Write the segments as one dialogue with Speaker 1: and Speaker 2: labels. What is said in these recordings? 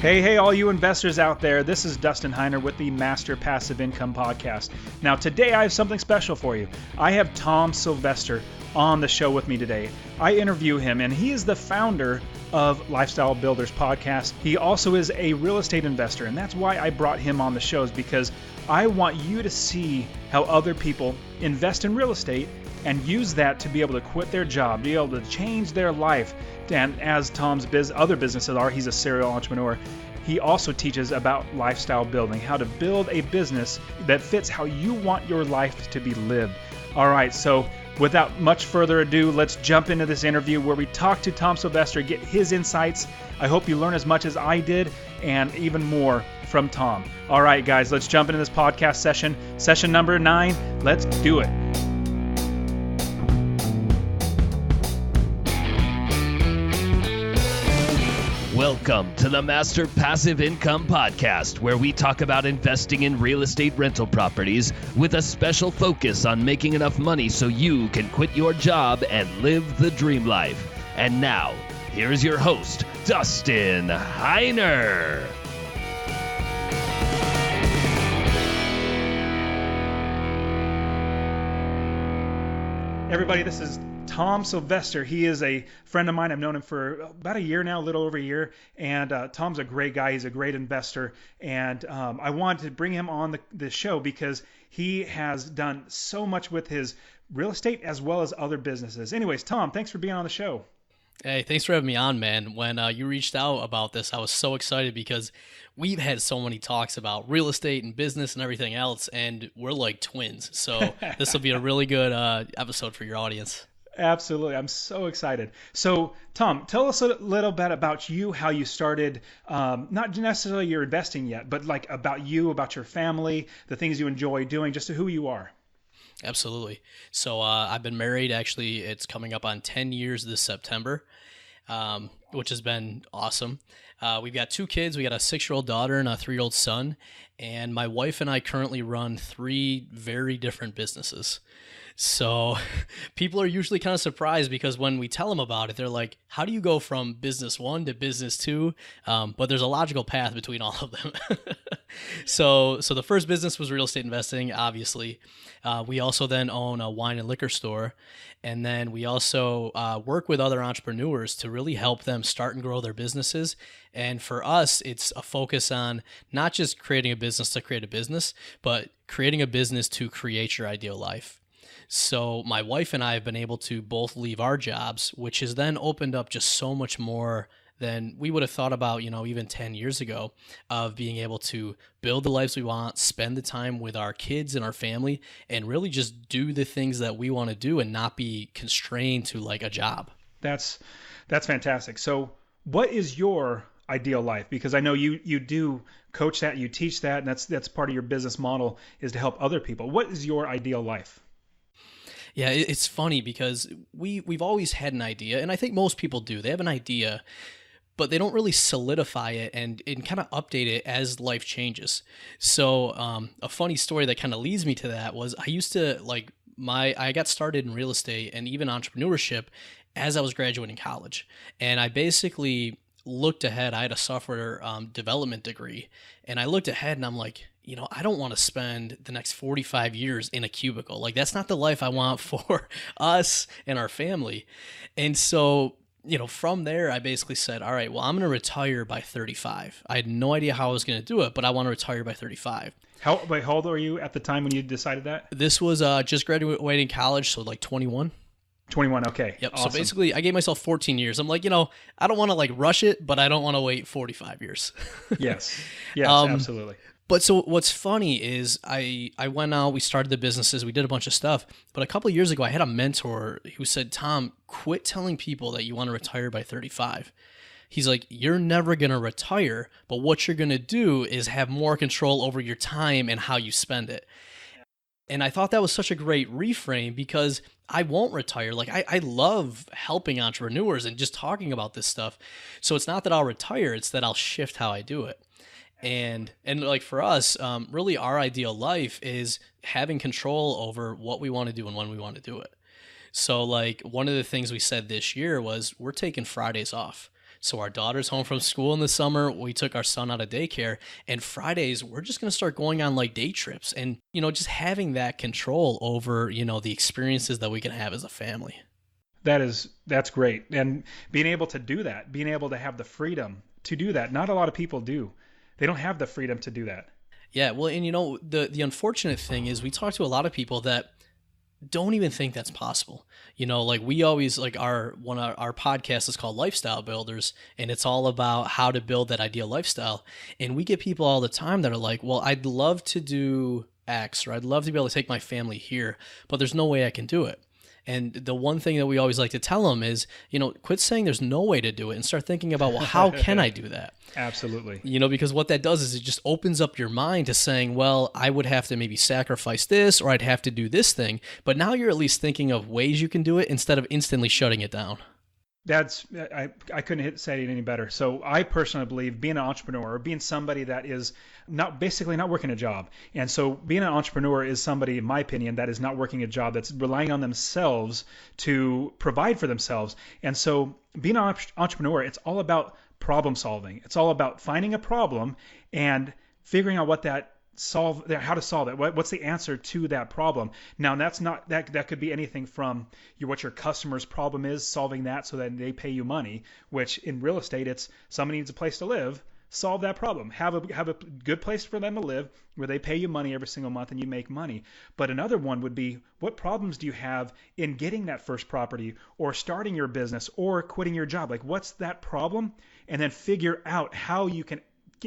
Speaker 1: Hey, all you investors out there. This is Dustin Heiner with the Master Passive Income Podcast. Now, today I have something special for you. I have Tom Sylvester on the show with me today. I interview him, and he is the founder of Lifestyle Builders Podcast. He also is a real estate investor, and that's why I brought him on the shows, because I want you to see how other people invest in real estate and use that to be able to quit their job, be able to change their life. And as Tom's other businesses are, he's a serial entrepreneur. He also teaches about lifestyle building, how to build a business that fits how you want your life to be lived. All right, so without much further ado, let's jump into this interview where we talk to Tom Sylvester, get his insights. I hope you learn as much as I did and even more from Tom. All right, guys, let's jump into this podcast session number 9. Let's do it.
Speaker 2: Welcome to the Master Passive Income Podcast, where we talk about investing in real estate rental properties with a special focus on making enough money so you can quit your job and live the dream life. And now, here's your host, Dustin Heiner.
Speaker 1: Everybody, this is Tom Sylvester. He is a friend of mine. I've known him for about a year now, a little over a year. And Tom's a great guy. He's a great investor. And I wanted to bring him on the show because he has done so much with his real estate as well as other businesses. Anyways, Tom, thanks for being on the show.
Speaker 3: Hey, thanks for having me on, man. When you reached out about this, I was so excited because we've had so many talks about real estate and business and everything else, and we're like twins. So this will be a really good episode for your audience.
Speaker 1: Absolutely. I'm so excited. So, Tom, tell us a little bit about you, how you started, not necessarily your investing yet, but like about you, about your family, the things you enjoy doing, just who you are.
Speaker 3: Absolutely. So I've been married. Actually, it's coming up on 10 years this September, which has been awesome. We've got 2 kids. We got a 6-year-old daughter and a 3-year-old son. And my wife and I currently run 3 very different businesses. So people are usually kind of surprised because when we tell them about it, they're like, how do you go from business 1 to business 2? But there's a logical path between all of them. So the first business was real estate investing, obviously. We also then own a wine and liquor store. And then we also work with other entrepreneurs to really help them start and grow their businesses. And for us, it's a focus on not just creating a business to create a business, but creating a business to create your ideal life. So my wife and I have been able to both leave our jobs, which has then opened up just so much more than we would have thought about, even 10 years ago, of being able to build the lives we want, spend the time with our kids and our family, and really just do the things that we want to do and not be constrained to like a job.
Speaker 1: That's fantastic. So what is your ideal life? Because I know you do coach that, you teach that, and that's part of your business model is to help other people. What is your ideal life?
Speaker 3: Yeah, it's funny because we've always had an idea, and I think most people do. They have an idea, but they don't really solidify it and kind of update it as life changes. So a funny story that kind of leads me to that was I used to I got started in real estate and even entrepreneurship as I was graduating college. And I basically looked ahead. I had a software development degree, and I looked ahead and I'm like, I don't want to spend the next 45 years in a cubicle. Like, that's not the life I want for us and our family. And so, from there, I basically said, all right, well, I'm going to retire by 35. I had no idea how I was going to do it, but I want to retire by 35.
Speaker 1: How old were you at the time when you decided that?
Speaker 3: This was just graduating college, so like 21.
Speaker 1: 21, okay.
Speaker 3: Yep.
Speaker 1: Awesome.
Speaker 3: So basically, I gave myself 14 years. I'm like, I don't want to rush it, but I don't want to wait 45 years.
Speaker 1: Yes, absolutely.
Speaker 3: But so what's funny is I went out, we started the businesses, we did a bunch of stuff. But a couple of years ago, I had a mentor who said, Tom, quit telling people that you want to retire by 35. He's like, you're never going to retire, but what you're going to do is have more control over your time and how you spend it. And I thought that was such a great reframe because I won't retire. Like, I love helping entrepreneurs and just talking about this stuff. So it's not that I'll retire, it's that I'll shift how I do it. And like for us, really our ideal life is having control over what we want to do and when we want to do it. So like one of the things we said this year was we're taking Fridays off. So our daughter's home from school in the summer. We took our son out of daycare, and Fridays we're just going to start going on like day trips and, just having that control over, the experiences that we can have as a family.
Speaker 1: That's great. And being able to do that, being able to have the freedom to do that. Not a lot of people do. They don't have the freedom to do that.
Speaker 3: Yeah, well, and the unfortunate thing is we talk to a lot of people that don't even think that's possible. Like we always like our podcast is called Lifestyle Builders, and it's all about how to build that ideal lifestyle. And we get people all the time that are like, well, I'd love to do X, or I'd love to be able to take my family here, but there's no way I can do it. And the one thing that we always like to tell them is, quit saying there's no way to do it and start thinking about, well, how can I do that?
Speaker 1: Absolutely.
Speaker 3: Because what that does is it just opens up your mind to saying, well, I would have to maybe sacrifice this, or I'd have to do this thing. But now you're at least thinking of ways you can do it instead of instantly shutting it down.
Speaker 1: I couldn't say it any better. So I personally believe being an entrepreneur, or being somebody that is not working a job. And so being an entrepreneur is somebody, in my opinion, that is not working a job, that's relying on themselves to provide for themselves. And so being an entrepreneur, it's all about problem solving. It's all about finding a problem and figuring out how to solve it. What's the answer to that problem? Now, that could be anything from what your customer's problem is, solving that so that they pay you money, which in real estate, it's somebody needs a place to live. Solve that problem. Have a good place for them to live where they pay you money every single month and you make money. But another one would be, what problems do you have in getting that first property, or starting your business, or quitting your job? Like, what's that problem? And then figure out how you can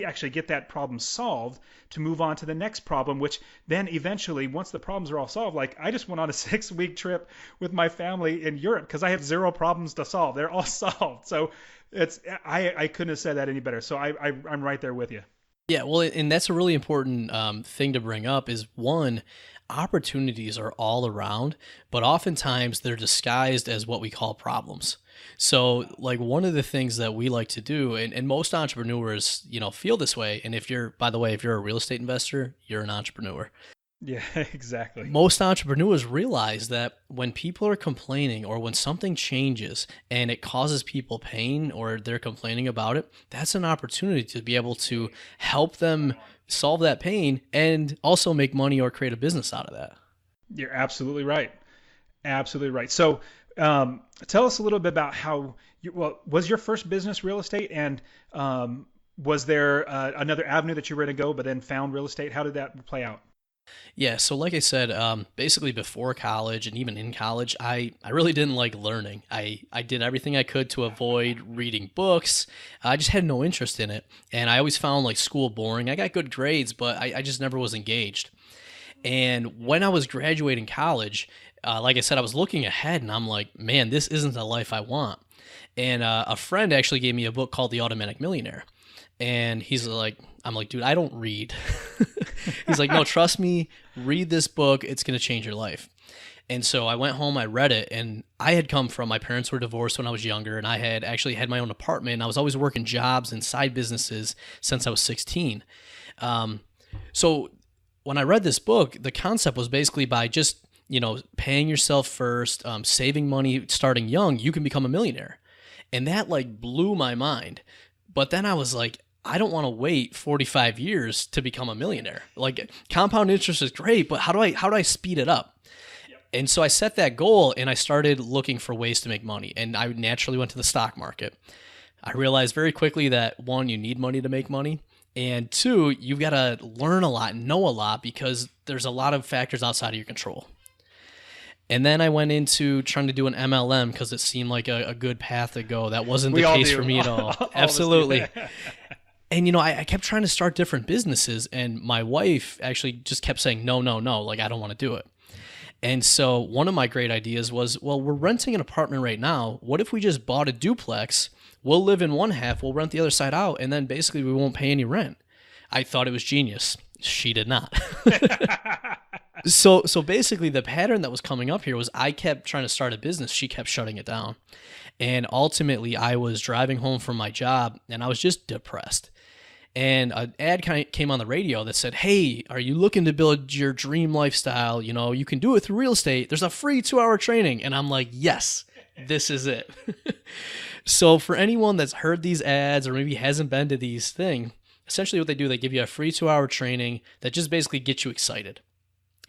Speaker 1: actually get that problem solved to move on to the next problem, which then eventually, once the problems are all solved, like I just went on a 6-week trip with my family in Europe because I had 0 problems to solve. They're all solved. So I couldn't have said that any better. So I'm right there with you.
Speaker 3: Yeah, well, and that's a really important thing to bring up is, one, opportunities are all around, but oftentimes they're disguised as what we call problems. So like one of the things that we like to do, and most entrepreneurs, feel this way. And if you're a real estate investor, you're an entrepreneur.
Speaker 1: Yeah, exactly.
Speaker 3: Most entrepreneurs realize that when people are complaining, or when something changes and it causes people pain, or they're complaining about it, that's an opportunity to be able to help them solve that pain and also make money or create a business out of that.
Speaker 1: You're absolutely right. Absolutely right. So tell us a little bit about how was your first business real estate, and was there another avenue that you were going to go but then found real estate? How did that play out?
Speaker 3: Yeah, so like I said, basically before college and even in college, I really didn't like learning. I did everything I could to avoid reading books. I just had no interest in it. And I always found like school boring. I got good grades, but I just never was engaged. And when I was graduating college, like I said, I was looking ahead and I'm like, man, this isn't the life I want. And a friend actually gave me a book called The Automatic Millionaire. And I'm like, dude, I don't read. He's like, no, trust me, read this book. It's going to change your life. And so I went home, I read it, and I had come from, my parents were divorced when I was younger, and I had actually had my own apartment. And I was always working jobs and side businesses since I was 16. So when I read this book, the concept was basically by just, paying yourself first, saving money, starting young, you can become a millionaire. And that like blew my mind. But then I was like, I don't want to wait 45 years to become a millionaire. Like, compound interest is great, but how do I speed it up? Yep. And so I set that goal and I started looking for ways to make money. And I naturally went to the stock market. I realized very quickly that, one, you need money to make money. And two, you've got to learn a lot and know a lot because there's a lot of factors outside of your control. And then I went into trying to do an MLM because it seemed like a good path to go. That wasn't the case for me at all. Absolutely. And, I kept trying to start different businesses, and my wife actually just kept saying, no, like, I don't want to do it. And so one of my great ideas was, well, we're renting an apartment right now. What if we just bought a duplex? We'll live in one half, we'll rent the other side out, and then basically we won't pay any rent. I thought it was genius. She did not. So basically the pattern that was coming up here was I kept trying to start a business. She kept shutting it down. And ultimately I was driving home from my job and I was just depressed. And an ad came on the radio that said, hey, are you looking to build your dream lifestyle? You can do it through real estate. There's a free 2-hour training. And I'm like, yes, this is it. So for anyone that's heard these ads or maybe hasn't been to these things, essentially what they do, they give you a free 2-hour training that just basically gets you excited.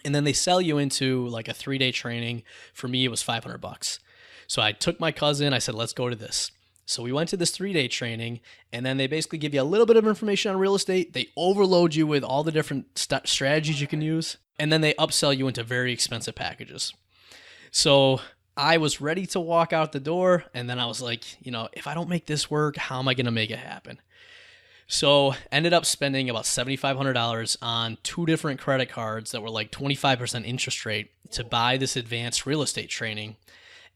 Speaker 3: And then they sell you into like a 3-day training. For me, it was $500. So I took my cousin, I said, let's go to this. So we went to this 3-day training, and then they basically give you a little bit of information on real estate. They overload you with all the different strategies you can use, and then they upsell you into very expensive packages. So I was ready to walk out the door, and then I was like, if I don't make this work, how am I going to make it happen? So ended up spending about $7,500 on 2 different credit cards that were like 25% interest rate to buy this advanced real estate training.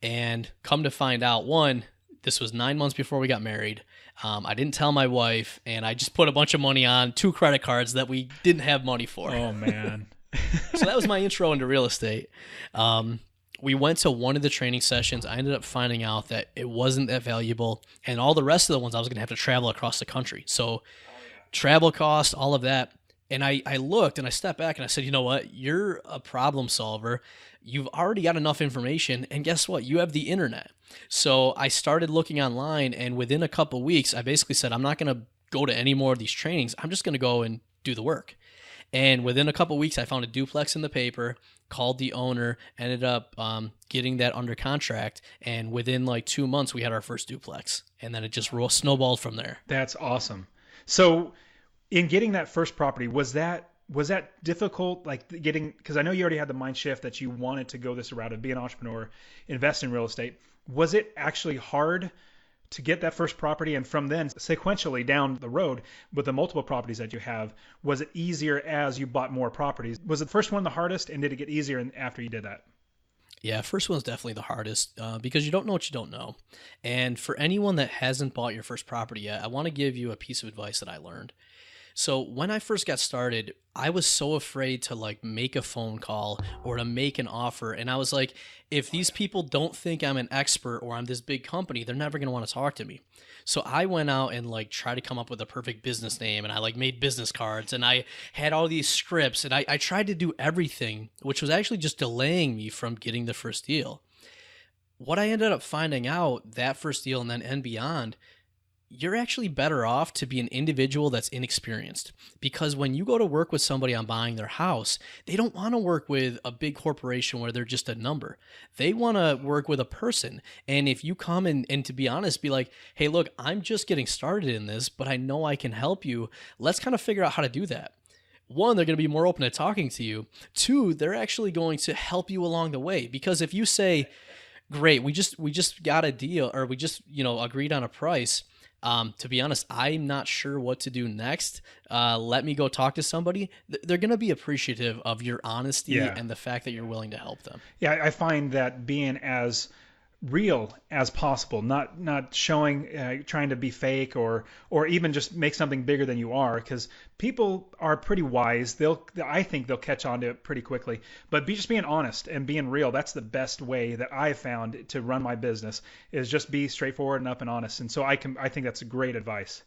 Speaker 3: And come to find out, one, this was 9 months before we got married. I didn't tell my wife, and I just put a bunch of money on 2 credit cards that we didn't have money for.
Speaker 1: Oh, man.
Speaker 3: So that was my intro into real estate. We went to one of the training sessions. I ended up finding out that it wasn't that valuable, and all the rest of the ones I was going to have to travel across the country. So travel costs, all of that. And I looked and I stepped back and I said, you know what? You're a problem solver. You've already got enough information. And guess what? You have the internet. So I started looking online, and within a couple of weeks, I basically said, I'm not going to go to any more of these trainings. I'm just going to go and do the work. And within a couple of weeks, I found a duplex in the paper, called the owner, ended up getting that under contract. And within like 2 months, we had our first duplex. And then it just snowballed from there.
Speaker 1: That's awesome. So in getting that first property, was that difficult? Like because I know you already had the mind shift that you wanted to go this route of be an entrepreneur, invest in real estate. Was it actually hard to get that first property? And from then sequentially down the road with the multiple properties that you have, was it easier as you bought more properties? Was the first one the hardest, and did it get easier after you did that?
Speaker 3: Yeah, first one's definitely the hardest because you don't know what you don't know. And for anyone that hasn't bought your first property yet, I want to give you a piece of advice that I learned. So when I first got started, I was so afraid to like make a phone call or to make an offer. And I was like, if these people don't think I'm an expert or I'm this big company, they're never going to want to talk to me. So I went out and like tried to come up with a perfect business name, and I like made business cards, and I had all these scripts, and I tried to do everything, which was actually just delaying me from getting the first deal. What I ended up finding out that first deal and beyond, you're actually better off to be an individual that's inexperienced, because when you go to work with somebody on buying their house, they don't want to work with a big corporation where they're just a number. They want to work with a person. And if you come and to be honest, be like, hey, look, I'm just getting started in this, but I know I can help you. Let's kind of figure out how to do that. One, they're going to be more open to talking to you. Two, they're actually going to help you along the way. Because if you say, great, we just got a deal, or we just, agreed on a price. To be honest, I'm not sure what to do next. Let me go talk to somebody. They're going to be appreciative of your honesty and the fact that you're willing to help them.
Speaker 1: Yeah, I find that being as real as possible, not showing, trying to be fake or even just make something bigger than you are, because people are pretty wise. I think they'll catch on to it pretty quickly. But just being honest and being real, that's the best way that I've found to run my business, is just be straightforward and up and honest. And so I think that's great advice.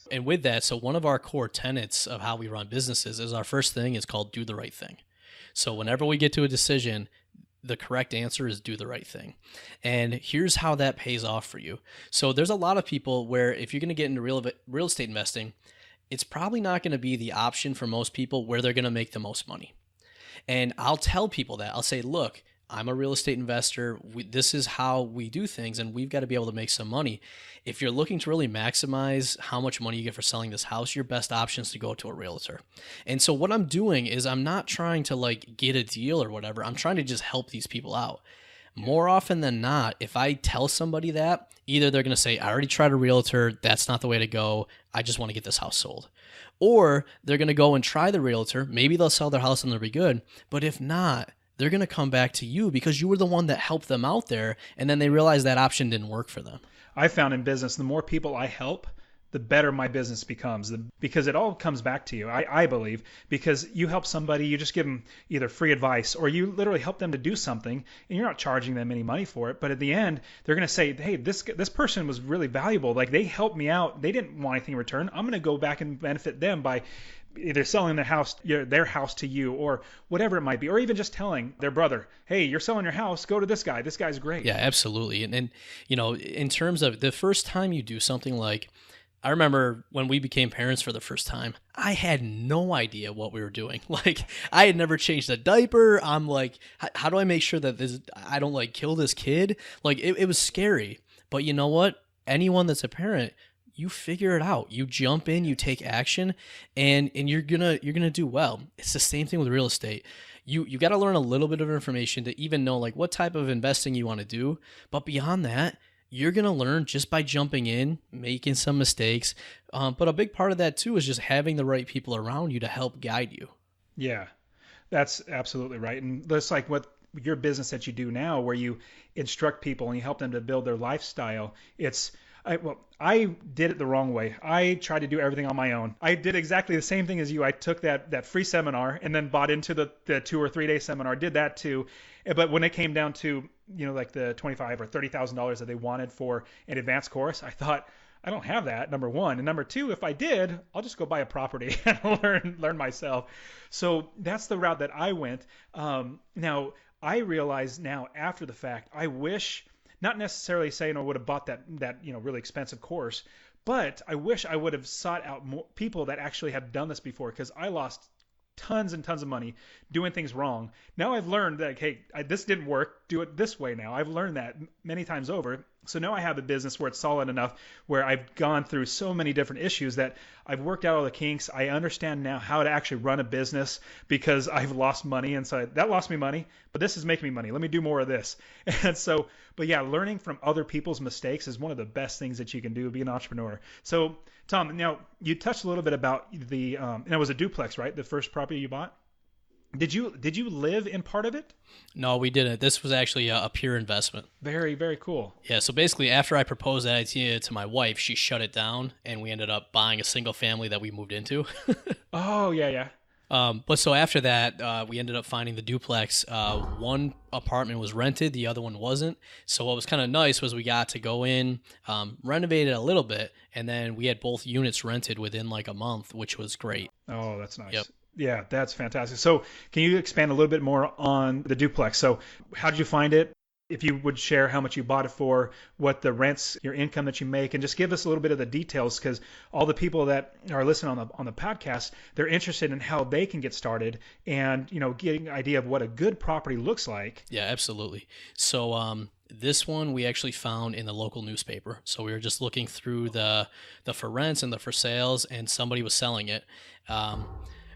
Speaker 3: And with that, so one of our core tenets of how we run businesses is our first thing is called do the right thing. So whenever we get to a decision, the correct answer is do the right thing. And here's how that pays off for you. So there's a lot of people where if you're going to get into real estate investing, it's probably not going to be the option for most people where they're going to make the most money. And I'll tell people that. I'll say, look, I'm a real estate investor. This is how we do things, and we've got to be able to make some money. If you're looking to really maximize how much money you get for selling this house, your best option is to go to a realtor. And so what I'm doing is I'm not trying to like get a deal or whatever. I'm trying to just help these people out. More often than not, if I tell somebody that, either they're going to say, I already tried a realtor. That's not the way to go. I just want to get this house sold. Or they're going to go and try the realtor. Maybe they'll sell their house and they'll be good. But if not, they're going to come back to you because you were the one that helped them out there, and then they realize that option didn't work for them.
Speaker 1: I found in business, the more people I help, the better my business becomes, because it all comes back to you, I believe, because you help somebody, you just give them either free advice or you literally help them to do something, and you're not charging them any money for it. But at the end, they're going to say, hey, this person was really valuable. Like, they helped me out. They didn't want anything in return. I'm going to go back and benefit them by either selling their house to you, or whatever it might be, or even just telling their brother, hey, you're selling your house, go to this guy. This guy's great.
Speaker 3: Yeah, absolutely. And in terms of the first time you do something, like, I remember when we became parents for the first time, I had no idea what we were doing. Like, I had never changed a diaper. I'm like, how do I make sure that I don't like kill this kid? Like, it was scary. But you know what? Anyone that's a parent, you figure it out. You jump in, you take action, and you're gonna do well. It's the same thing with real estate. You got to learn a little bit of information to even know like what type of investing you want to do. But beyond that, you're going to learn just by jumping in, making some mistakes. But a big part of that too is just having the right people around you to help guide you.
Speaker 1: Yeah, that's absolutely right. And that's like what your business that you do now, where you instruct people and you help them to build their lifestyle. I did it the wrong way. I tried to do everything on my own. I did exactly the same thing as you. I took that free seminar and then bought into the 2 or 3 day seminar, did that too. But when it came down to, like the $25,000 or $30,000 that they wanted for an advanced course, I thought, I don't have that, number one. And number two, if I did, I'll just go buy a property and learn myself. So that's the route that I went. Now, I realize now after the fact, I wish, not necessarily saying I would have bought that really expensive course, but I wish I would have sought out more people that actually have done this before, because I lost tons and tons of money doing things wrong. Now I've learned that, hey, this didn't work. Do it this way now. I've learned that many times over. So now I have a business where it's solid enough, where I've gone through so many different issues that I've worked out all the kinks. I understand now how to actually run a business because I've lost money. And so that lost me money, but this is making me money. Let me do more of this. And so, but yeah, learning from other people's mistakes is one of the best things that you can do, be an entrepreneur. So Tom, now you touched a little bit about and it was a duplex, right? The first property you bought. Did you live in part of it?
Speaker 3: No, we didn't. This was actually a pure investment.
Speaker 1: Very, very cool.
Speaker 3: Yeah, so basically after I proposed that idea to my wife, she shut it down and we ended up buying a single family that we moved into.
Speaker 1: Oh, yeah.
Speaker 3: But so after that, we ended up finding the duplex. One apartment was rented, the other one wasn't. So what was kind of nice was we got to go in, renovate it a little bit, and then we had both units rented within like a month, which was great.
Speaker 1: Oh, that's nice.
Speaker 3: Yep.
Speaker 1: Yeah, that's fantastic. So can you expand a little bit more on the duplex? So how did you find it? If you would share how much you bought it for, what the rents, your income that you make, and just give us a little bit of the details, because all the people that are listening on the podcast, they're interested in how they can get started and, getting an idea of what a good property looks like.
Speaker 3: Yeah, absolutely. So this one we actually found in the local newspaper. So we were just looking through the for rents and the for sales, and somebody was selling it.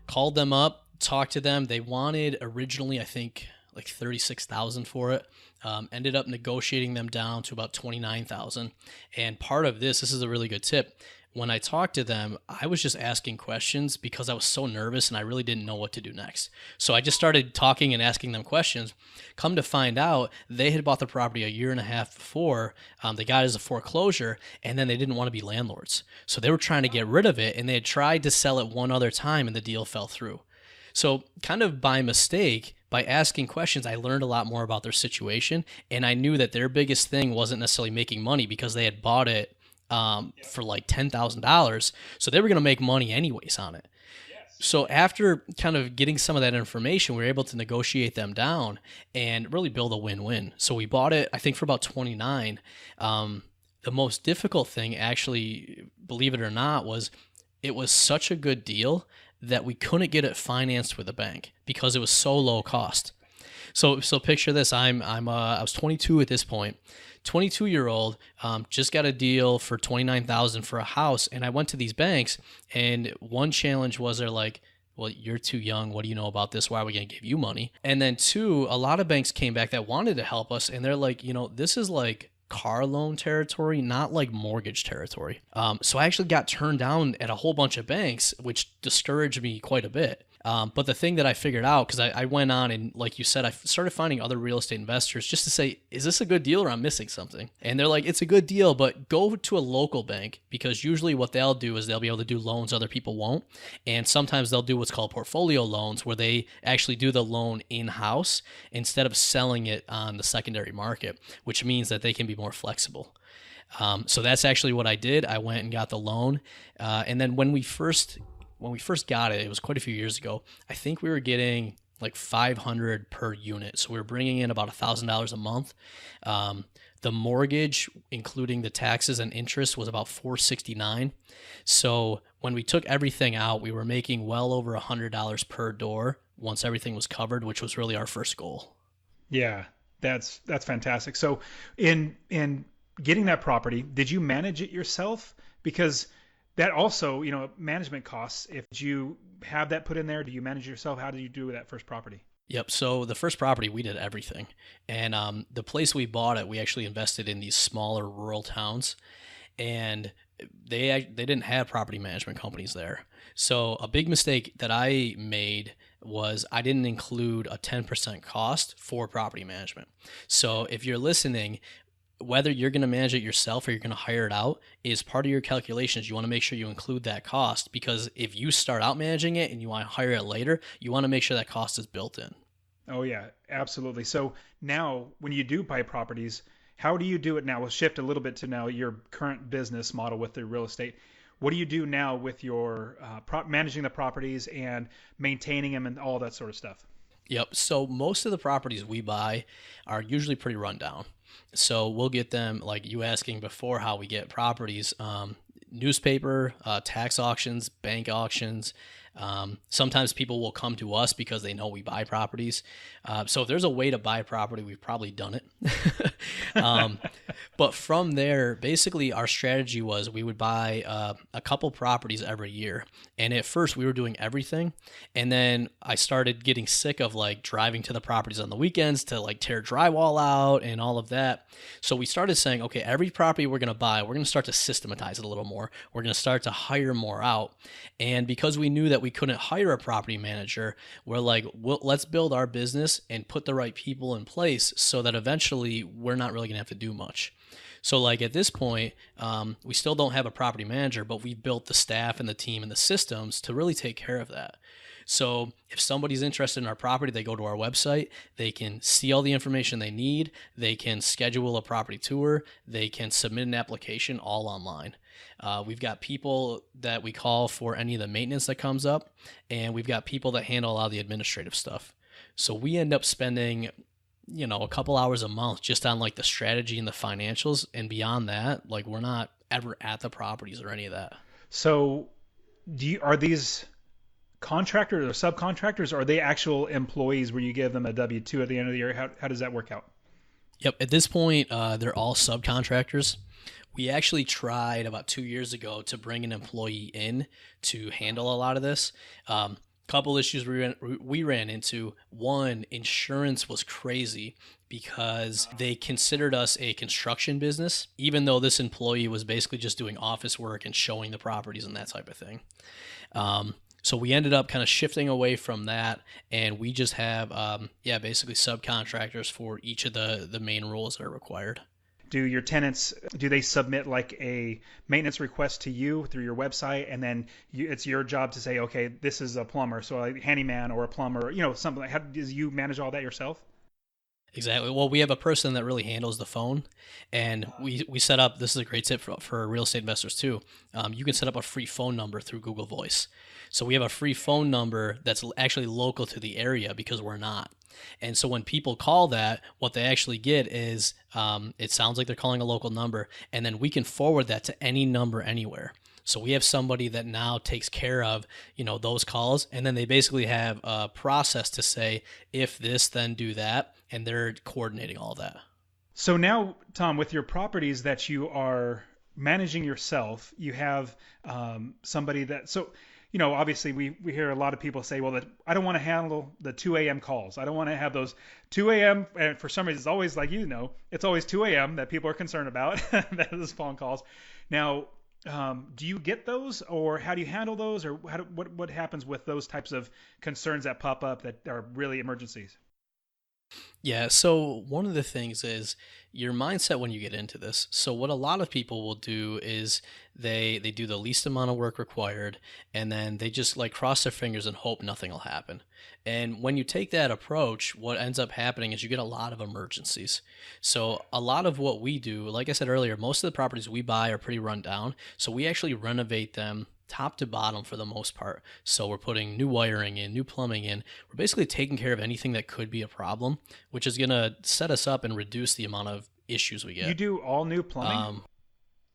Speaker 3: Called them up, talked to them. They wanted originally, I think, like $36,000 for it. Ended up negotiating them down to about $29,000. And part of this is a really good tip. When I talked to them, I was just asking questions because I was so nervous and I really didn't know what to do next. So I just started talking and asking them questions. Come to find out, they had bought the property a year and a half before. They got it as a foreclosure, and then they didn't want to be landlords. So they were trying to get rid of it, and they had tried to sell it one other time, and the deal fell through. So kind of by mistake, by asking questions, I learned a lot more about their situation, and I knew that their biggest thing wasn't necessarily making money because they had bought it for like $10,000. So they were going to make money anyways on it. So after kind of getting some of that information, we were able to negotiate them down and really build a win-win. So we bought it, I think, for about $29,000. The most difficult thing, actually, believe it or not, was it was such a good deal that we couldn't get it financed with a bank because it was so low cost. So picture this. I was 22 at this point. 22-year-old, just got a deal for $29,000 for a house, and I went to these banks, and one challenge was they're like, well, you're too young. What do you know about this? Why are we going to give you money? And then two, a lot of banks came back that wanted to help us, and they're like, this is like car loan territory, not like mortgage territory. So I actually got turned down at a whole bunch of banks, which discouraged me quite a bit. But the thing that I figured out, because I went on and, like you said, I started finding other real estate investors just to say, is this a good deal or I'm missing something? And they're like, it's a good deal, but go to a local bank, because usually what they'll do is they'll be able to do loans other people won't. And sometimes they'll do what's called portfolio loans, where they actually do the loan in-house instead of selling it on the secondary market, which means that they can be more flexible. So that's actually what I did. I went and got the loan. And then when we first when we first got it, it was quite a few years ago. I think we were getting like 500 per unit. So we were bringing in about $1,000 a month. The mortgage, including the taxes and interest, was about $469. So when we took everything out, we were making well over $100 per door once everything was covered, which was really our first goal.
Speaker 1: Yeah, that's fantastic. So in getting that property, did you manage it yourself? Because that also, management costs. If you have that put in there, do you manage it yourself? How did you do with that first property?
Speaker 3: Yep. So the first property, we did everything. And the place we bought it, we actually invested in these smaller rural towns. And they didn't have property management companies there. So a big mistake that I made was I didn't include a 10% cost for property management. So if you're listening, whether you're going to manage it yourself or you're going to hire it out is part of your calculations. You want to make sure you include that cost, because if you start out managing it and you want to hire it later, you want to make sure that cost is built in.
Speaker 1: Oh yeah, absolutely. So now when you do buy properties, how do you do it now? We'll shift a little bit to now your current business model with the real estate. What do you do now with your managing the properties and maintaining them and all that sort of stuff?
Speaker 3: Yep. So most of the properties we buy are usually pretty run down. So we'll get them, like you asking before how we get properties, newspaper, tax auctions, bank auctions. Sometimes people will come to us because they know we buy properties. So if there's a way to buy property, we've probably done it. But from there, basically our strategy was we would buy a couple properties every year. And at first we were doing everything. And then I started getting sick of like driving to the properties on the weekends to like tear drywall out and all of that. So we started saying, okay, every property we're going to buy, we're going to start to systematize it a little more. We're going to start to hire more out. And because we knew that we couldn't hire a property manager, we're like, well, let's build our business and put the right people in place so that eventually we're not really going to have to do much. So like at this point, we still don't have a property manager, but we've built the staff and the team and the systems to really take care of that. So if somebody's interested in our property, they go to our website, they can see all the information they need, they can schedule a property tour, they can submit an application all online. We've got people that we call for any of the maintenance that comes up, and we've got people that handle a lot of the administrative stuff. So we end up spending a couple hours a month just on like the strategy and the financials, and beyond that, like we're not ever at the properties or any of that.
Speaker 1: So are these contractors or subcontractors, or are they actual employees where you give them a W-2 at the end of the year? How does that work out?
Speaker 3: Yep. At this point, they're all subcontractors. We actually tried about 2 years ago to bring an employee in to handle a lot of this. Couple issues we ran into. One, insurance was crazy because they considered us a construction business, even though this employee was basically just doing office work and showing the properties and that type of thing. So we ended up kind of shifting away from that, and we just have, basically subcontractors for each of the main roles that are required.
Speaker 1: Do your tenants, do they submit like a maintenance request to you through your website, and then it's your job to say, okay, this is a plumber, so a handyman or a plumber, something like? How do you manage all that yourself?
Speaker 3: Exactly. Well, we have a person that really handles the phone, and we set up, this is a great tip for real estate investors too. You can set up a free phone number through Google Voice. So we have a free phone number that's actually local to the area because we're not. And so when people call that, what they actually get is it sounds like they're calling a local number, and then we can forward that to any number anywhere. So we have somebody that now takes care of, those calls, and then they basically have a process to say, if this, then do that, and they're coordinating all that.
Speaker 1: So now, Tom, with your properties that you are managing yourself, you have somebody that, so, obviously we hear a lot of people say, well, that I don't want to handle the 2 a.m. calls. I don't want to have those 2 a.m. And for some reason, it's always like, it's always 2 a.m. that people are concerned about, that is phone calls. Now, do you get those, or how do you handle those, or what happens with those types of concerns that pop up that are really emergencies?
Speaker 3: Yeah, so one of the things is your mindset when you get into this. So what a lot of people will do is they do the least amount of work required, and then they just like cross their fingers and hope nothing will happen. And when you take that approach, what ends up happening is you get a lot of emergencies. So a lot of what we do, like I said earlier, most of the properties we buy are pretty run down. So we actually renovate them top to bottom for the most part. So we're putting new wiring in, new plumbing in. We're basically taking care of anything that could be a problem, which is going to set us up and reduce the amount of issues we get.
Speaker 1: You do all new plumbing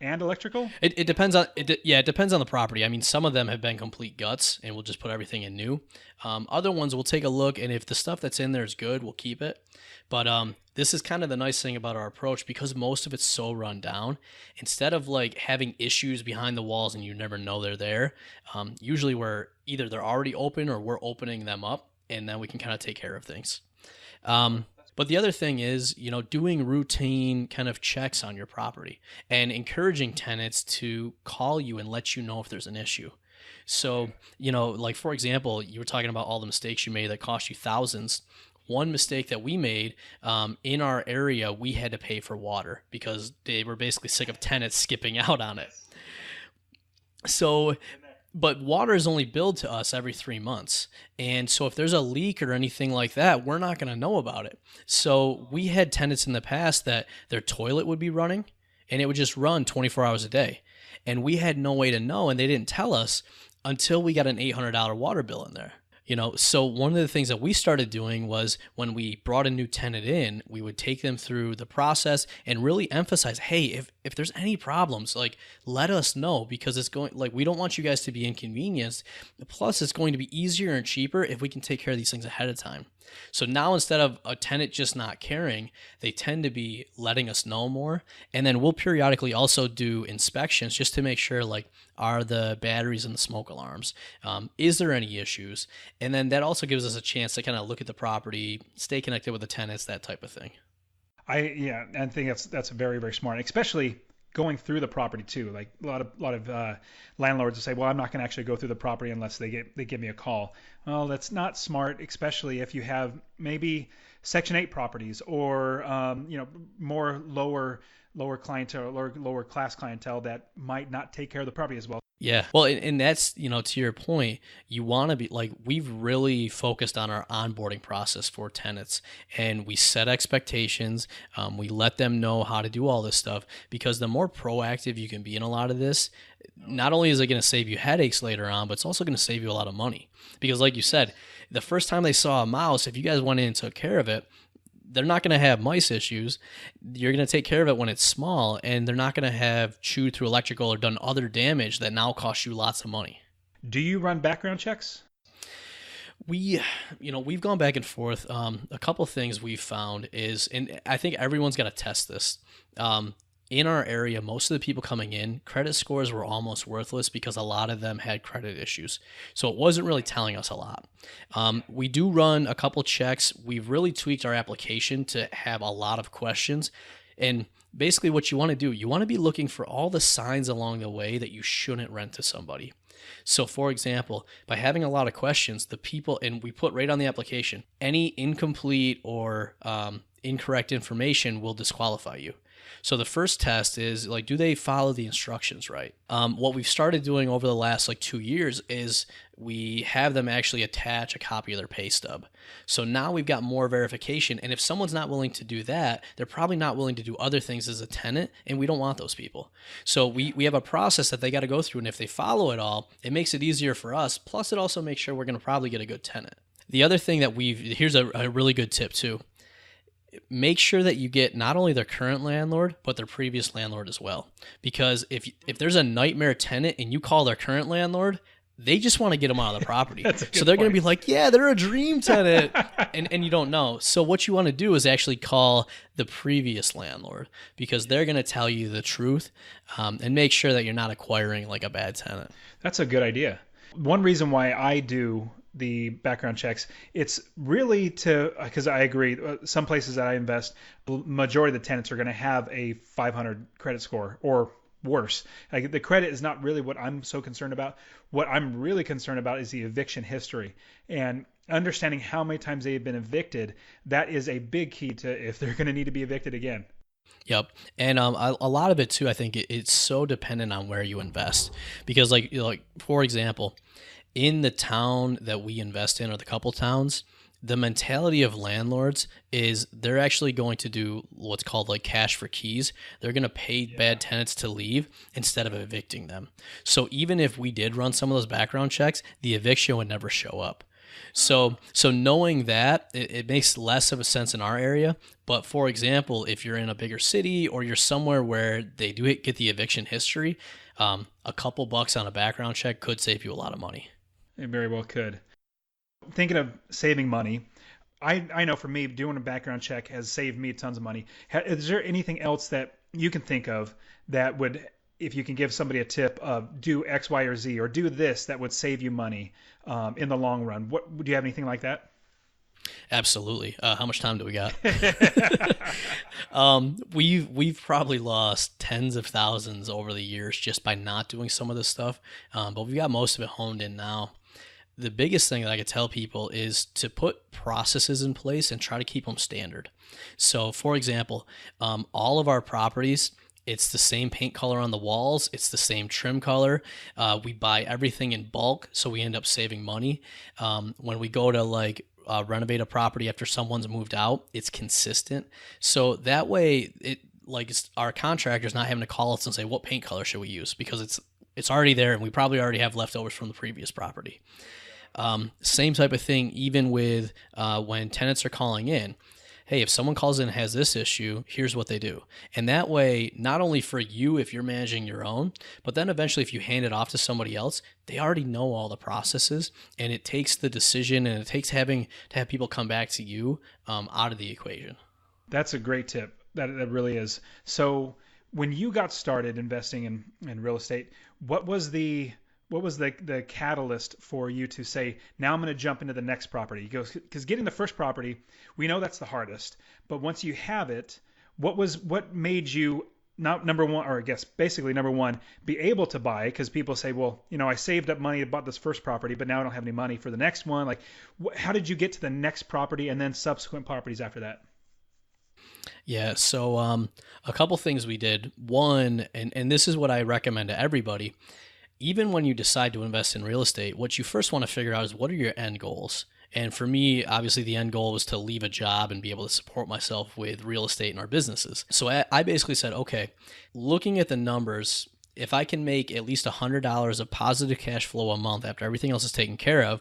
Speaker 1: and electrical?
Speaker 3: It depends on it. Yeah, it depends on the property. I mean, some of them have been complete guts, and we'll just put everything in new. Other ones we'll take a look, and if the stuff that's in there is good, we'll keep it. But this is kind of the nice thing about our approach, because most of it's so run down. Instead of like having issues behind the walls and you never know they're there, usually we're either they're already open or we're opening them up, and then we can kind of take care of things. But the other thing is, doing routine kind of checks on your property and encouraging tenants to call you and let you know if there's an issue. So, like for example, you were talking about all the mistakes you made that cost you thousands. One mistake that we made in our area, we had to pay for water because they were basically sick of tenants skipping out on it. So, but water is only billed to us every 3 months. And so if there's a leak or anything like that, we're not going to know about it. So we had tenants in the past that their toilet would be running and it would just run 24 hours a day. And we had no way to know, and they didn't tell us until we got an $800 water bill in there. So one of the things that we started doing was when we brought a new tenant in, we would take them through the process and really emphasize, hey, if there's any problems, like let us know, because it's going, like, we don't want you guys to be inconvenienced. Plus it's going to be easier and cheaper if we can take care of these things ahead of time. So now instead of a tenant just not caring, they tend to be letting us know more. And then we'll periodically also do inspections just to make sure, like, are the batteries and the smoke alarms? Is there any issues? And then that also gives us a chance to kind of look at the property, stay connected with the tenants, that type of thing.
Speaker 1: I think that's very, very smart, especially going through the property too. Like a lot of landlords will say, well, I'm not going to actually go through the property unless they give me a call. Well, that's not smart, especially if you have maybe Section 8 properties or more lower clientele, lower class clientele that might not take care of the property as well.
Speaker 3: Yeah. Well, and that's, to your point, you want to be like, we've really focused on our onboarding process for tenants, and we set expectations. We let them know how to do all this stuff, because the more proactive you can be in a lot of this, not only is it going to save you headaches later on, but it's also going to save you a lot of money. Because like you said, the first time they saw a mouse, if you guys went in and took care of it, they're not going to have mice issues. You're going to take care of it when it's small, and they're not going to have chewed through electrical or done other damage that now costs you lots of money.
Speaker 1: Do you run background checks?
Speaker 3: We've gone back and forth. A couple things we've found is, and I think everyone's got to test this. In our area, most of the people coming in, credit scores were almost worthless because a lot of them had credit issues. So it wasn't really telling us a lot. We do run a couple checks. We've really tweaked our application to have a lot of questions. And basically what you want to do, you want to be looking for all the signs along the way that you shouldn't rent to somebody. So for example, by having a lot of questions, the people, and we put right on the application, any incomplete or incorrect information will disqualify you. So the first test is, like, do they follow the instructions right? What we've started doing over the last 2 years is we have them actually attach a copy of their pay stub. So now we've got more verification. And if someone's not willing to do that, they're probably not willing to do other things as a tenant, and we don't want those people. So we have a process that they got to go through, and if they follow it all, it makes it easier for us. Plus, it also makes sure we're going to probably get a good tenant. The other thing that here's a really good tip too. Make sure that you get not only their current landlord, but their previous landlord as well. Because if there's a nightmare tenant and you call their current landlord, they just want to get them out of the property. So they're going to be like, yeah, they're a dream tenant. and you don't know. So what you want to do is actually call the previous landlord, because they're going to tell you the truth, and make sure that you're not acquiring like a bad tenant.
Speaker 1: That's a good idea. One reason why I do the background checks, it's really because I agree, some places that I invest, majority of the tenants are going to have a 500 credit score or worse. Like, the credit is not really what I'm so concerned about. What I'm really concerned about is the eviction history, and understanding how many times they've been evicted. That is a big key to if they're going to need to be evicted again.
Speaker 3: Yep. And a lot of it too, I think it's so dependent on where you invest, because like for example, in the town that we invest in, or the couple towns, the mentality of landlords is they're actually going to do what's called like cash for keys. They're going to pay bad tenants to leave instead of evicting them. So even if we did run some of those background checks, the eviction would never show up. So knowing that, it makes less of a sense in our area. But for example, if you're in a bigger city or you're somewhere where they do get the eviction history, a couple bucks on a background check could save you a lot of money.
Speaker 1: It very well could. Thinking of saving money, I know for me, doing a background check has saved me tons of money. Is there anything else that you can think of that would, if you can give somebody a tip of do X, Y, or Z, or do this, that would save you money in the long run? Do you have anything like that?
Speaker 3: Absolutely. How much time do we got? We've probably lost tens of thousands over the years just by not doing some of this stuff, but we've got most of it honed in now. The biggest thing that I could tell people is to put processes in place and try to keep them standard. So, for example, all of our properties, it's the same paint color on the walls. It's the same trim color. We buy everything in bulk, so we end up saving money. When we go to renovate a property after someone's moved out, it's consistent. So that way, our contractor's not having to call us and say, what paint color should we use? Because it's already there, and we probably already have leftovers from the previous property. Same type of thing, even with when tenants are calling in. Hey, if someone calls in and has this issue, here's what they do. And that way, not only for you if you're managing your own, but then eventually if you hand it off to somebody else, they already know all the processes, and it takes the decision and it takes having to have people come back to you out of the equation.
Speaker 1: That's a great tip. That really is. So when you got started investing in real estate, what was the catalyst for you to say, now I'm going to jump into the next property? Because getting the first property, we know that's the hardest. But once you have it, what made you not number one, or I guess basically number one, be able to buy? Because people say, well, I saved up money, bought this first property, but now I don't have any money for the next one. Like, how did you get to the next property and then subsequent properties after that?
Speaker 3: Yeah, so a couple things we did. One, and this is what I recommend to everybody. Even when you decide to invest in real estate, what you first want to figure out is what are your end goals? And for me, obviously the end goal was to leave a job and be able to support myself with real estate and our businesses. So I basically said, okay, looking at the numbers, if I can make at least $100 of positive cash flow a month after everything else is taken care of,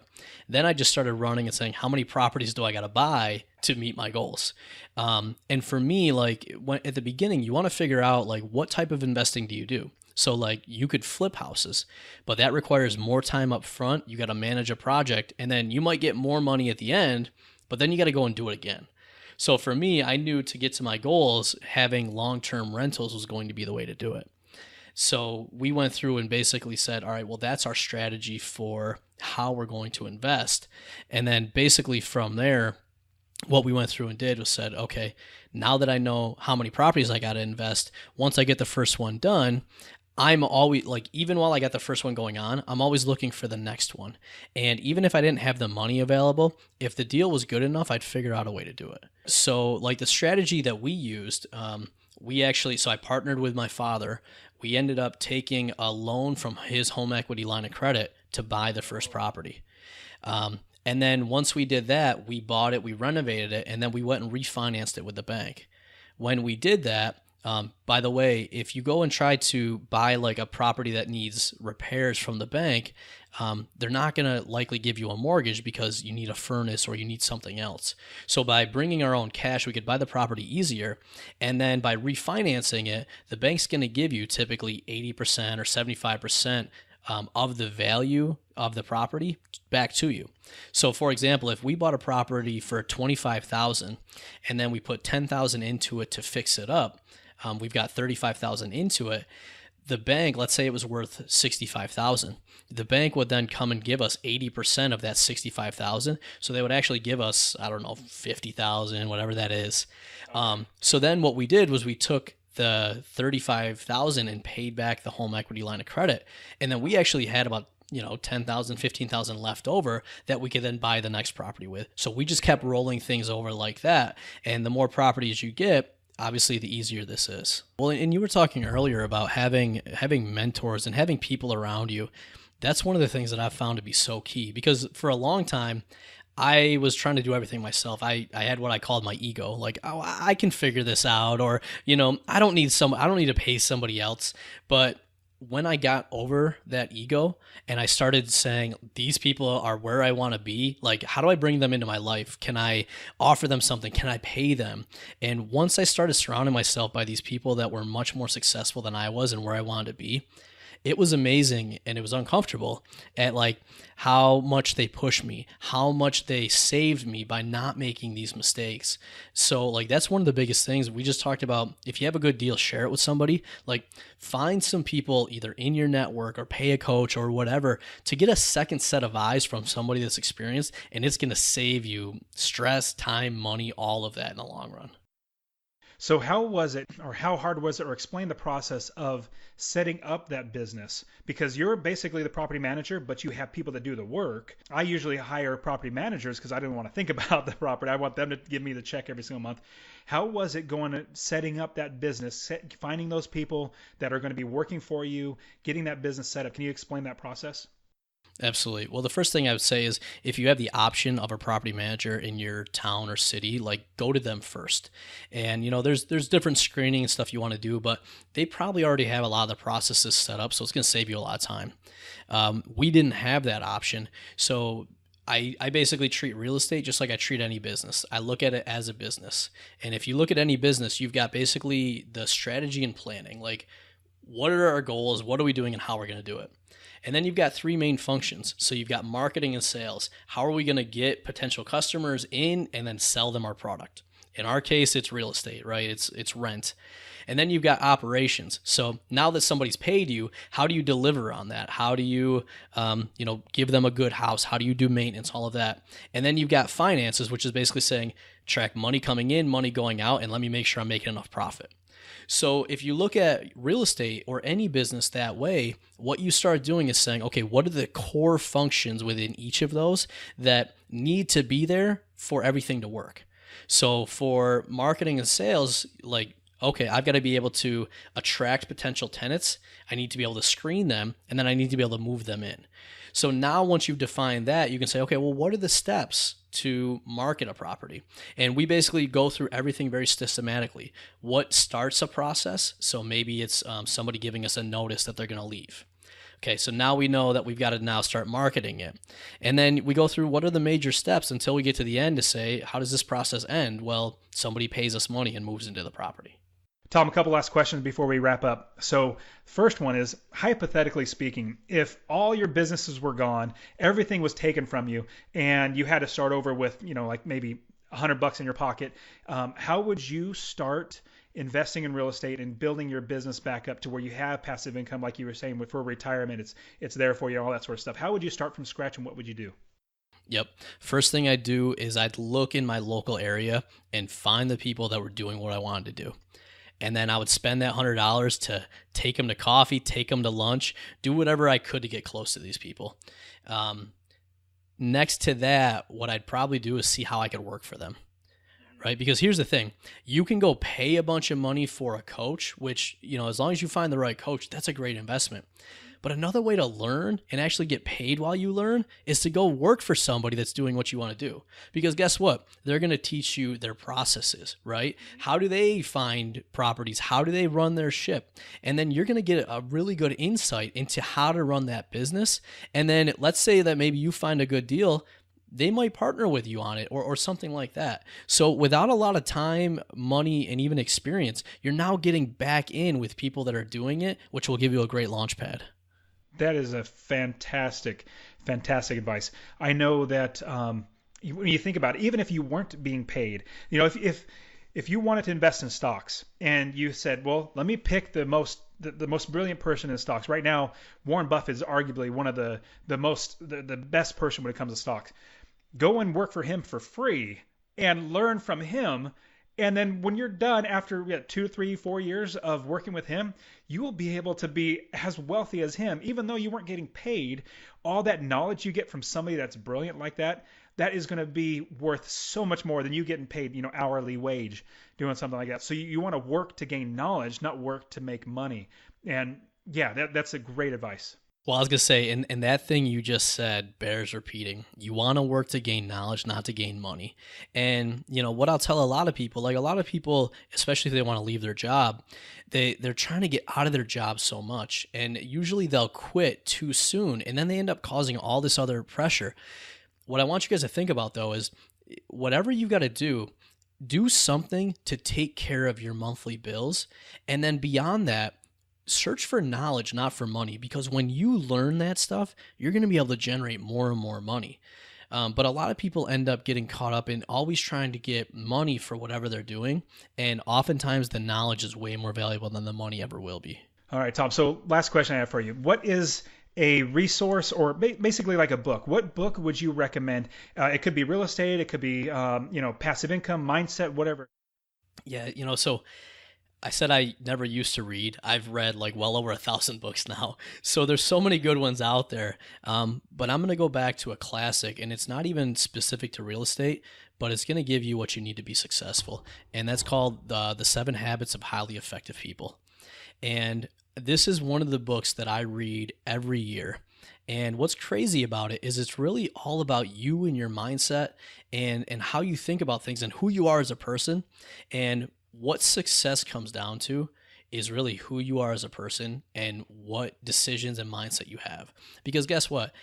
Speaker 3: then I just started running and saying, how many properties do I got to buy to meet my goals? And for me, at the beginning, you want to figure out what type of investing do you do? So you could flip houses, but that requires more time up front. You got to manage a project, and then you might get more money at the end, but then you got to go and do it again. So for me, I knew to get to my goals, having long-term rentals was going to be the way to do it. So we went through and basically said, all right, well, that's our strategy for how we're going to invest. And then basically from there, what we went through and did was said, okay, now that I know how many properties I got to invest, once I get the first one done, I'm always even while I got the first one going on, I'm always looking for the next one. And even if I didn't have the money available, if the deal was good enough, I'd figure out a way to do it. So the strategy that we used, so I partnered with my father. We ended up taking a loan from his home equity line of credit to buy the first property. And then once we did that, we bought it, we renovated it, and then we went and refinanced it with the bank. When we did that, by the way, if you go and try to buy a property that needs repairs from the bank, they're not going to likely give you a mortgage because you need a furnace or you need something else. So by bringing our own cash, we could buy the property easier. And then by refinancing it, the bank's going to give you typically 80% or 75% of the value of the property back to you. So for example, if we bought a property for $25,000 and then we put $10,000 into it to fix it up, we've got $35,000 into it. The bank, let's say it was worth $65,000. The bank would then come and give us 80% of that $65,000. So they would actually give us, I don't know, $50,000, whatever that is. So then what we did was we took the $35,000 and paid back the home equity line of credit. And then we actually had about $10,000, $15,000 left over that we could then buy the next property with. So we just kept rolling things over like that. And the more properties you get, obviously the easier this is. Well, and you were talking earlier about having mentors and having people around you. That's one of the things that I've found to be so key, because for a long time, I was trying to do everything myself. I had what I called my ego. Like, oh, I can figure this out, or, I don't need to pay somebody else. But when I got over that ego and I started saying, these people are where I want to be, like, how do I bring them into my life? Can I offer them something? Can I pay them? And once I started surrounding myself by these people that were much more successful than I was and where I wanted to be, it was amazing, and it was uncomfortable at like how much they pushed me, how much they saved me by not making these mistakes. So like that's one of the biggest things we just talked about. If you have a good deal, share it with somebody. Like find some people either in your network or pay a coach or whatever to get a second set of eyes from somebody that's experienced, and it's going to save you stress, time, money, all of that in the long run.
Speaker 1: So how was it, or how hard was it, or explain the process of setting up that business? Because you're basically the property manager, but you have people that do the work. I usually hire property managers because I don't want to think about the property. I want them to give me the check every single month. How was it going to setting up that business, finding those people that are going to be working for you, getting that business set up? Can you explain that process?
Speaker 3: Absolutely. Well, the first thing I would say is if you have the option of a property manager in your town or city, like go to them first. And there's different screening and stuff you want to do, but they probably already have a lot of the processes set up, so it's going to save you a lot of time. We didn't have that option, so I basically treat real estate just like I treat any business. I look at it as a business, and if you look at any business, you've got basically the strategy and planning, like what are our goals, what are we doing, and how we're going to do it. And then you've got three main functions. So you've got marketing and sales. How are we going to get potential customers in and then sell them our product? In our case, it's real estate, right? It's rent. And then you've got operations. So now that somebody's paid you, how do you deliver on that? How do you, give them a good house? How do you do maintenance? All of that. And then you've got finances, which is basically saying track money coming in, money going out, and let me make sure I'm making enough profit. So if you look at real estate or any business that way, what you start doing is saying, okay, what are the core functions within each of those that need to be there for everything to work? So for marketing and sales, like, okay, I've got to be able to attract potential tenants. I need to be able to screen them, and then I need to be able to move them in. So now once you've defined that, you can say, okay, well, what are the steps to market a property? And we basically go through everything very systematically. What starts a process? So maybe it's somebody giving us a notice that they're going to leave. Okay, so now we know that we've got to now start marketing it. And then we go through what are the major steps until we get to the end to say, how does this process end? Well, somebody pays us money and moves into the property.
Speaker 1: Tom, a couple last questions before we wrap up. So first one is, hypothetically speaking, if all your businesses were gone, everything was taken from you, and you had to start over with, like maybe $100 in your pocket, how would you start investing in real estate and building your business back up to where you have passive income, like you were saying, for retirement, it's there for you, all that sort of stuff? How would you start from scratch, and what would you do?
Speaker 3: Yep. First thing I'd do is I'd look in my local area and find the people that were doing what I wanted to do. And then I would spend that $100 to take them to coffee, take them to lunch, do whatever I could to get close to these people. Next to that, what I'd probably do is see how I could work for them, right? Because here's the thing. You can go pay a bunch of money for a coach, which, as long as you find the right coach, that's a great investment. But another way to learn and actually get paid while you learn is to go work for somebody that's doing what you want to do. Because guess what? They're going to teach you their processes, right? How do they find properties? How do they run their ship? And then you're going to get a really good insight into how to run that business. And then let's say that maybe you find a good deal. They might partner with you on it or something like that. So without a lot of time, money, and even experience, you're now getting back in with people that are doing it, which will give you a great launch pad.
Speaker 1: That is a fantastic advice. I know that when you think about it, even if you weren't being paid, if you wanted to invest in stocks and you said, well, let me pick the most brilliant person in stocks. Right now, Warren Buffett is arguably one of the best person when it comes to stocks. Go and work for him for free and learn from him. And then when you're done after 2, 3, 4 years of working with him, you will be able to be as wealthy as him, even though you weren't getting paid. All that knowledge you get from somebody that's brilliant like that is going to be worth so much more than you getting paid, hourly wage doing something like that. So you want to work to gain knowledge, not work to make money. And yeah, that's a great advice.
Speaker 3: Well, I was going to say, and that thing you just said bears repeating. You want to work to gain knowledge, not to gain money. And, what I'll tell a lot of people, like a lot of people, especially if they want to leave their job, they're trying to get out of their job so much. And usually they'll quit too soon. And then they end up causing all this other pressure. What I want you guys to think about, though, is whatever you've got to do something to take care of your monthly bills. And then beyond that, search for knowledge, not for money, because when you learn that stuff, you're going to be able to generate more and more money. But a lot of people end up getting caught up in always trying to get money for whatever they're doing. And oftentimes the knowledge is way more valuable than the money ever will be.
Speaker 1: All right, Tom. So last question I have for you. What is a resource or basically like a book? What book would you recommend? It could be real estate. It could be, passive income, mindset, whatever.
Speaker 3: Yeah, so I said I never used to read. I've read like well over 1,000 books now. So there's so many good ones out there. But I'm going to go back to a classic, and it's not even specific to real estate, but it's going to give you what you need to be successful. And that's called The 7 Habits of Highly Effective People. And this is one of the books that I read every year. And what's crazy about it is it's really all about you and your mindset and how you think about things and who you are as a person. And what success comes down to is really who you are as a person and what decisions and mindset you have. Because guess what?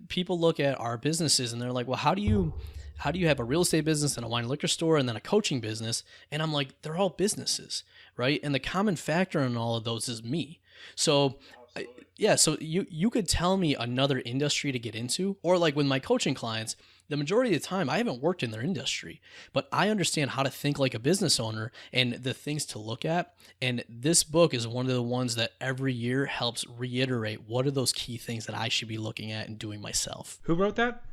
Speaker 3: People look at our businesses and they're like, well, how do you have a real estate business and a wine and liquor store and then a coaching business? And I'm like, they're all businesses, right? And the common factor in all of those is me. So yeah, so you could tell me another industry to get into, or like with my coaching clients, the majority of the time I haven't worked in their industry, but I understand how to think like a business owner and the things to look at. And this book is one of the ones that every year helps reiterate what are those key things that I should be looking at and doing myself.
Speaker 1: Who wrote that?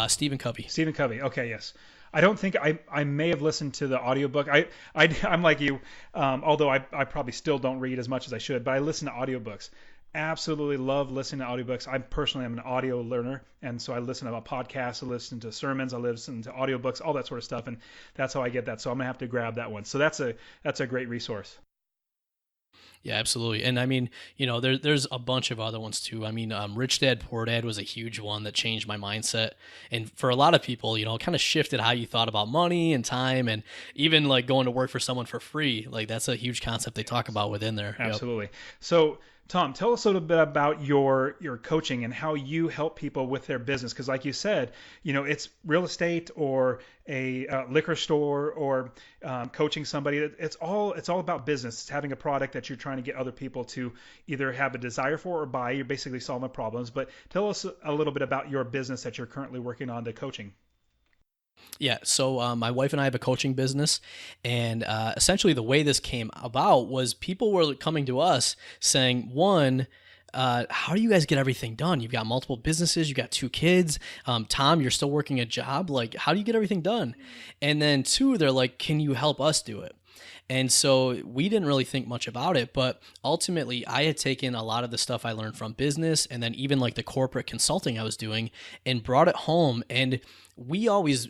Speaker 3: Stephen Covey.
Speaker 1: Stephen Covey. Okay, yes. I don't think I may have listened to the audiobook. I'm like you, although I probably still don't read as much as I should, but I listen to audiobooks. Absolutely love listening to audiobooks. I personally am an audio learner, and so I listen to podcasts, I listen to sermons, I listen to audiobooks, all that sort of stuff, and that's how I get that. So I'm gonna have to grab that one. So that's a great resource.
Speaker 3: Yeah, absolutely. And I mean, there's a bunch of other ones too. I mean, Rich Dad, Poor Dad was a huge one that changed my mindset. And for a lot of people, it kind of shifted how you thought about money and time and even like going to work for someone for free. Like that's a huge concept they talk about within there.
Speaker 1: Absolutely.
Speaker 3: Yep.
Speaker 1: So Tom, tell us a little bit about your coaching and how you help people with their business. Because like you said, it's real estate or a liquor store or coaching somebody. It's all about business. It's having a product that you're trying to get other people to either have a desire for or buy. You're basically solving problems. But tell us a little bit about your business that you're currently working on, the coaching.
Speaker 3: Yeah, so my wife and I have a coaching business, and essentially the way this came about was people were coming to us saying, one, how do you guys get everything done? You've got multiple businesses, you've got 2 kids. Tom, you're still working a job. Like, how do you get everything done? And then 2, they're like, can you help us do it? And so we didn't really think much about it, but ultimately I had taken a lot of the stuff I learned from business and then even like the corporate consulting I was doing and brought it home. And we always,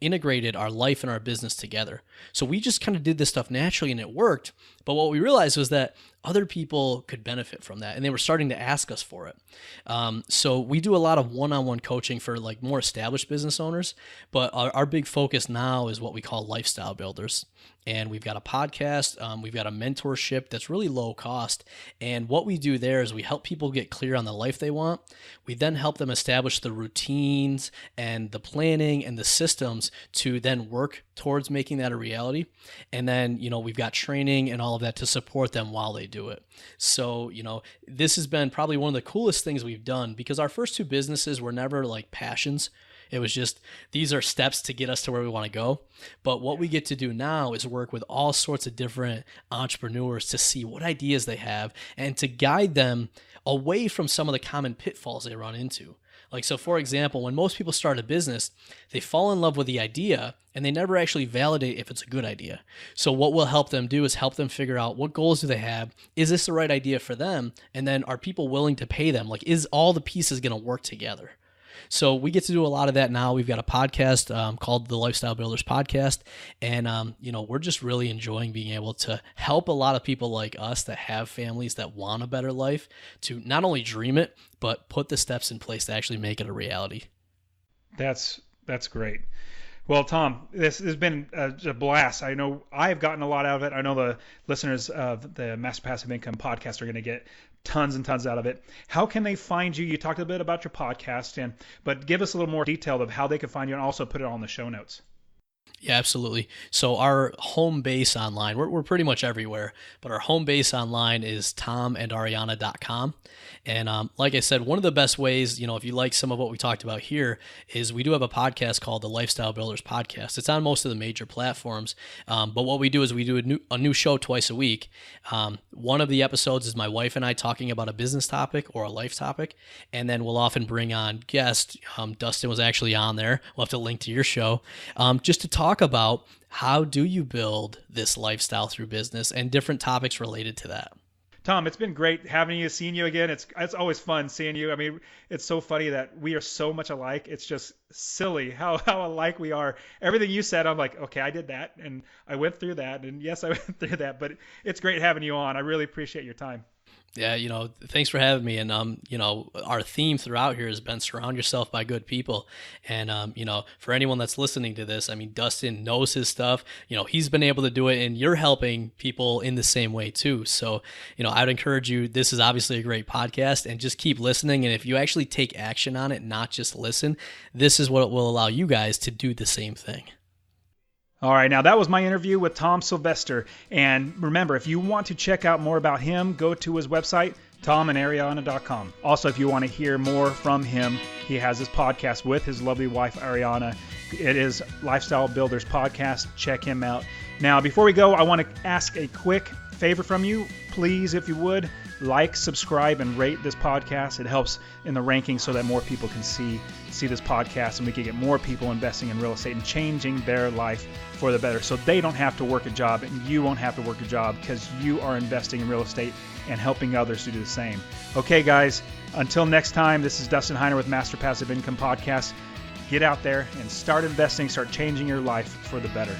Speaker 3: integrated our life and our business together. So we just kind of did this stuff naturally and it worked. But what we realized was that other people could benefit from that and they were starting to ask us for it. So we do a lot of one-on-one coaching for like more established business owners, but our big focus now is what we call lifestyle builders. And we've got a podcast, we've got a mentorship that's really low cost. And what we do there is we help people get clear on the life they want. We then help them establish the routines and the planning and the systems to then work towards making that a reality. And then, we've got training and all of that to support them while they do it. So, this has been probably one of the coolest things we've done because our first 2 businesses were never like passions. It was just, these are steps to get us to where we want to go. But what we get to do now is work with all sorts of different entrepreneurs to see what ideas they have and to guide them away from some of the common pitfalls they run into. Like, so for example, when most people start a business, they fall in love with the idea and they never actually validate if it's a good idea. So what we'll help them do is help them figure out what goals do they have? Is this the right idea for them? And then are people willing to pay them? Like, is all the pieces going to work together? So we get to do a lot of that now. We've got a podcast called the Lifestyle Builders Podcast. And, we're just really enjoying being able to help a lot of people like us that have families that want a better life to not only dream it, but put the steps in place to actually make it a reality.
Speaker 1: That's great. Well, Tom, this has been a blast. I know I've gotten a lot out of it. I know the listeners of the Master Passive Income podcast are going to get tons and tons out of it. How can they find you? You talked a bit about your podcast, but give us a little more detail of how they can find you, and also put it all in the show notes.
Speaker 3: Yeah, absolutely. So our home base online, we're pretty much everywhere, but our home base online is tomandariana.com. And like I said, one of the best ways, if you like some of what we talked about here, is we do have a podcast called the Lifestyle Builders Podcast. It's on most of the major platforms. But what we do is we do a new show twice a week. One of the episodes is my wife and I talking about a business topic or a life topic. And then we'll often bring on guests. Dustin was actually on there. We'll have to link to your show just to talk about how do you build this lifestyle through business and different topics related to that.
Speaker 1: Tom, it's been great having you, seeing you again. It's always fun seeing you. I mean, it's so funny that we are so much alike. It's just silly how alike we are. Everything you said, I'm like, okay, I did that, and I went through that, and yes, I went through that. But it's great having you on. I really appreciate your time.
Speaker 3: Yeah, thanks for having me. And, our theme throughout here has been surround yourself by good people. And, for anyone that's listening to this, I mean, Dustin knows his stuff. He's been able to do it, and you're helping people in the same way too. So, I'd encourage you, this is obviously a great podcast, and just keep listening. And if you actually take action on it, not just listen, this is what will allow you guys to do the same thing.
Speaker 1: All right, now that was my interview with Tom Sylvester. And remember, if you want to check out more about him, go to his website, tomandariana.com. Also, if you want to hear more from him, he has his podcast with his lovely wife, Ariana. It is Lifestyle Builders Podcast. Check him out. Now, before we go, I want to ask a quick favor from you. Please, if you would, like, subscribe, and rate this podcast. It helps in the rankings so that more people can see this podcast, and we can get more people investing in real estate and changing their life for the better, so they don't have to work a job and you won't have to work a job, because you are investing in real estate and helping others to do the same. Okay, guys, until next time, this is Dustin Heiner with Master Passive Income Podcast. Get out there and start investing, start changing your life for the better.